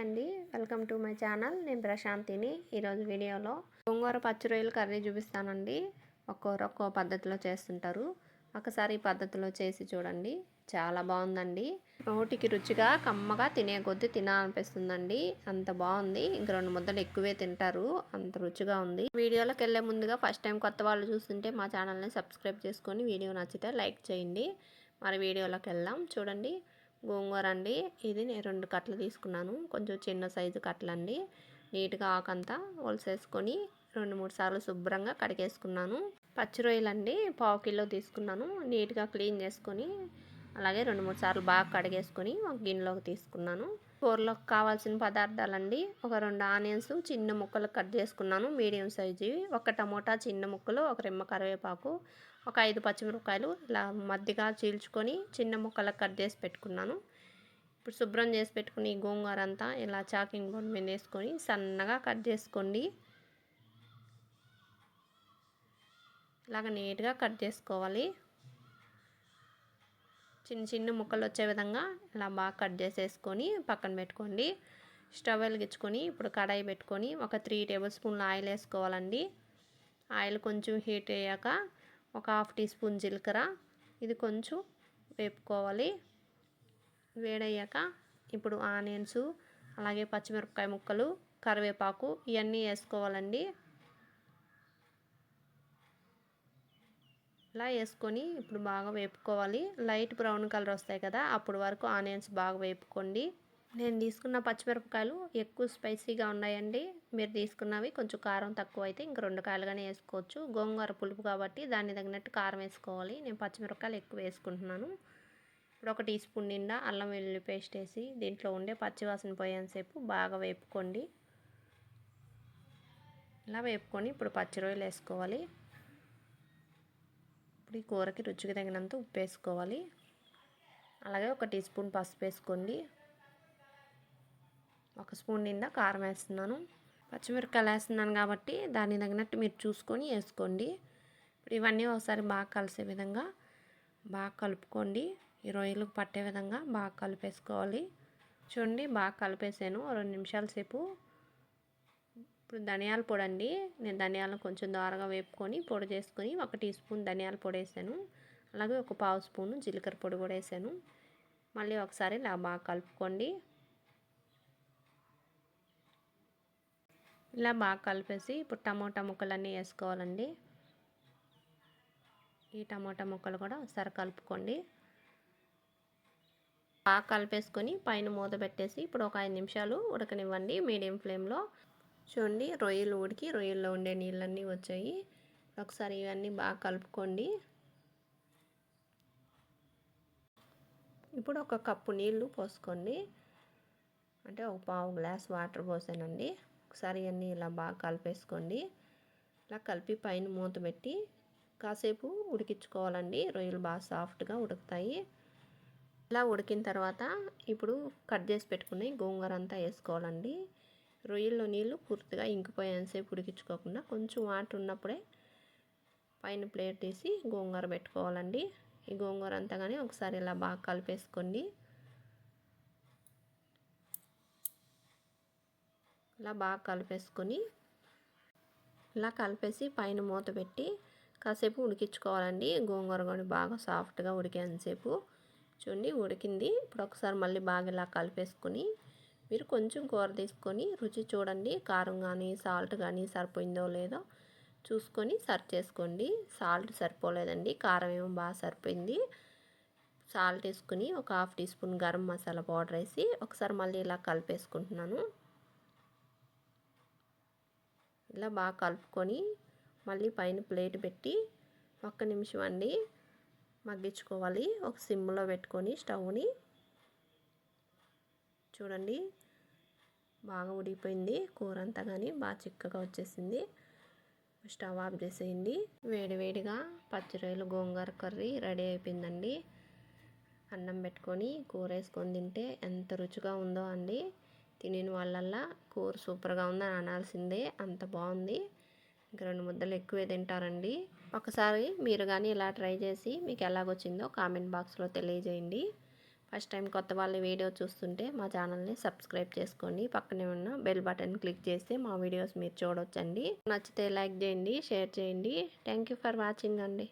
అండి, welcome to my channel. నేను ప్రశాంతిని. ఈరోజు వీడియోలో గోంగూర పచ్చి రొయ్యలు కర్రీ చూపిస్తానండి. ఒక్కో పద్ధతిలో చేస్తుంటారు. ఒకసారి ఈ పద్ధతిలో చేసి చూడండి, చాలా బాగుందండి. నోటికి రుచిగా కమ్మగా తినే కొద్దీ తినాలనిపిస్తుందండి. అంత బాగుంది. ఇంక 2 ముద్దలు ఎక్కువే తింటారు, అంత రుచిగా ఉంది. వీడియోలోకి వెళ్ళే ముందుగా ఫస్ట్ టైం కొత్త వాళ్ళు చూస్తుంటే మా ఛానల్ని సబ్స్క్రైబ్ చేసుకొని వీడియో నచ్చితే లైక్ చేయండి. మరి వీడియోలోకి వెళ్దాం. చూడండి, గోంగూర అండి. ఇది నేను 2 కట్టలు తీసుకున్నాను. కొంచెం చిన్న సైజు కట్టలండి. నీట్గా ఆకంతా ఒలిసేసుకొని 2-3 సార్లు శుభ్రంగా కడిగేసుకున్నాను. పచ్చి రొయ్యలు అండి, 1/2 కిలో తీసుకున్నాను. నీట్గా క్లీన్ చేసుకొని అలాగే 2-3 సార్లు బాగా కడిగేసుకొని ఒక గిన్నెలోకి తీసుకున్నాను. కూరలోకి కావాల్సిన పదార్థాలండి: ఒక 2 ఆనియన్స్ చిన్న ముక్కలు కట్ చేసుకున్నాను, మీడియం సైజు. ఒక టమోటా చిన్న ముక్కలు, ఒక రెమ్మ కరివేపాకు, ఒక 5 పచ్చిమిరపకాయలు ఇలా మధ్యగా చీల్చుకొని చిన్న ముక్కలకు కట్ చేసి పెట్టుకున్నాను. ఇప్పుడు శుభ్రం చేసి పెట్టుకుని ఈ గోంగూర అంతా ఇలా చాకింగ్ బోర్డు మీద వేసుకొని సన్నగా కట్ చేసుకోండి. ఇలాగ నీట్గా కట్ చేసుకోవాలి. చిన్న చిన్న ముక్కలు వచ్చే విధంగా ఇలా బాగా కట్ చేసేసుకొని పక్కన పెట్టుకోండి. స్టవ్ వెలిగించుకొని ఇప్పుడు కడాయి పెట్టుకొని ఒక 3 టేబుల్ స్పూన్ల ఆయిల్ వేసుకోవాలండి. ఆయిల్ కొంచెం హీట్ అయ్యాక ఒక 1/2 టీ స్పూన్ జీలకర్ర, ఇది కొంచెం వేపుకోవాలి. వేడయ్యాక ఇప్పుడు ఆనియన్స్, అలాగే పచ్చిమిరపకాయ ముక్కలు, కరివేపాకు ఇవన్నీ వేసుకోవాలండి. ఇలా వేసుకొని ఇప్పుడు బాగా వేపుకోవాలి. లైట్ బ్రౌన్ కలర్ వస్తాయి కదా, అప్పుడు వరకు ఆనియన్స్ బాగా వేపుకోండి. నేను తీసుకున్న పచ్చిమిరపకాయలు ఎక్కువ స్పైసీగా ఉన్నాయండి. మీరు తీసుకున్నవి కొంచెం కారం తక్కువ అయితే ఇంక 2 కాయలుగానే వేసుకోవచ్చు. గోంగూర పులుపు కాబట్టి దాన్ని తగినట్టు కారం వేసుకోవాలి. నేను పచ్చిమిరపకాయలు ఎక్కువ వేసుకుంటున్నాను. ఇప్పుడు 1 టీ స్పూన్ నిండా అల్లం వెల్లుల్లి పేస్ట్ వేసి దీంట్లో ఉండే పచ్చివాసన పోయేంతసేపు బాగా వేపుకోండి. ఇలా వేపుకొని ఇప్పుడు పచ్చి రొయ్యలు వేసుకోవాలి. ఇప్పుడు ఈ కూరకి రుచికి తగినంత ఉప్పు వేసుకోవాలి. అలాగే 1 టీ స్పూన్ పసుపు వేసుకోండి. 1 స్పూన్ నిండా కారం వేస్తున్నాను. పచ్చిమిరపకాయలు వేస్తున్నాను కాబట్టి దాన్ని తగినట్టు మీరు చూసుకొని వేసుకోండి. ఇప్పుడు ఇవన్నీ ఒకసారి బాగా కలిసే విధంగా బాగా కలుపుకోండి. ఈ రొయ్యలకు పట్టే విధంగా బాగా కలిపేసుకోవాలి. చూడండి, బాగా కలిపేసాను 2 నిమిషాల సేపు. ఇప్పుడు ధనియాల పొడి అండి. నేను ధనియాలను కొంచెం దోరగా వేపుకొని పొడి చేసుకొని 1 టీ స్పూన్ ధనియాల పొడి వేసాను. అలాగే ఒక 1/2 స్పూను జీలకర్ర పొడి కూడా వేసాను. మళ్ళీ ఒకసారి ఇలా బాగా కలుపుకోండి. ఇలా బాగా కలిపేసి ఇప్పుడు టమోటా ముక్కలన్నీ వేసుకోవాలండి. ఈ టమోటా ముక్కలు కూడా ఒకసారి కలుపుకోండి. బాగా కలిపేసుకొని పైన మూత పెట్టేసి ఇప్పుడు ఒక 5 నిమిషాలు ఉడకనివ్వండి మీడియం ఫ్లేమ్లో. చూడండి, రొయ్యలు ఉడికి రొయ్యల్లో ఉండే నీళ్ళన్నీ వచ్చాయి. ఒకసారి ఇవన్నీ బాగా కలుపుకోండి. ఇప్పుడు 1 కప్పు నీళ్ళు పోసుకోండి. అంటే ఒక 1/2 గ్లాస్ వాటర్ పోసానండి. ఒకసారి ఇవన్నీ ఇలా బాగా కలిపేసుకోండి. ఇలా కలిపి పైన మూత పెట్టి కాసేపు ఉడికించుకోవాలండి. రొయ్యలు బాగా సాఫ్ట్గా ఉడుకుతాయి. ఇలా ఉడికిన తర్వాత ఇప్పుడు కట్ చేసి పెట్టుకుని గోంగూర అంతా వేసుకోవాలండి. రొయ్యల్లో నీళ్ళు పూర్తిగా ఇంకిపోయేంతసేపు ఉడికించుకోకుండా కొంచెం వాటర్ ఉన్నప్పుడే పైన ప్లేట్ తీసి గోంగూర పెట్టుకోవాలండి. ఈ గోంగూర అంతా కానీ ఒకసారి ఇలా బాగా కలిపేసుకోండి. ఇలా బాగా కలిపేసుకొని ఇలా కలిపేసి పైన మూత పెట్టి కాసేపు ఉడికించుకోవాలండి. గోంగూర కూడా బాగా సాఫ్ట్గా ఉడికేంతసేపు. చూడండి, ఉడికింది. ఇప్పుడు ఒకసారి మళ్ళీ బాగా ఇలా కలిపేసుకొని మీరు కొంచెం కూర తీసుకొని రుచి చూడండి. కారం కానీ సాల్ట్ కానీ సరిపోయిందో లేదో చూసుకొని సర్వ్ చేసుకోండి. సాల్ట్ సరిపోలేదండి, కారం ఏమో బాగా సరిపోయింది. సాల్ట్ వేసుకుని ఒక 1/2 teaspoon garam masala powder వేసి ఒకసారి మళ్ళీ ఇలా కలిపేసుకుంటున్నాను. ఇలా బాగా కలుపుకొని మళ్ళీ పైన ప్లేట్ పెట్టి 1 నిమిషం అండి మగ్గించుకోవాలి. ఒక సిమ్లో పెట్టుకొని స్టవ్ని. చూడండి, బాగా ఉడికిపోయింది కూర అంతా కానీ బాగా చిక్కగా వచ్చేసింది. స్టవ్ ఆఫ్ చేసేయండి. వేడివేడిగా పచ్చి రొయ్యలు గోంగూర కర్రీ రెడీ అయిపోయిందండి. అన్నం పెట్టుకొని కూర వేసుకొని తింటే ఎంత రుచిగా ఉందో అండి. తినిన వాళ్ళల్లా కూర సూపర్గా ఉందని అనాల్సిందే, అంత బాగుంది. ఇంక 2 ముద్దలు ఎక్కువే తింటారండి. ఒకసారి మీరు కానీ ఇలా ట్రై చేసి మీకు ఎలాగొచ్చిందో కామెంట్ బాక్స్లో తెలియజేయండి. ఫస్ట్ టైం కొత్త వాళ్ళు వీడియో చూస్తుంటే మా ఛానల్ని సబ్స్క్రైబ్ చేసుకోండి. పక్కనే ఉన్న బెల్ బటన్ క్లిక్ చేస్తే మా వీడియోస్ మీరు చూడొచ్చండి. నచ్చితే లైక్ చేయండి, షేర్ చేయండి. థ్యాంక్ యూ ఫర్ వాచింగ్ అండి.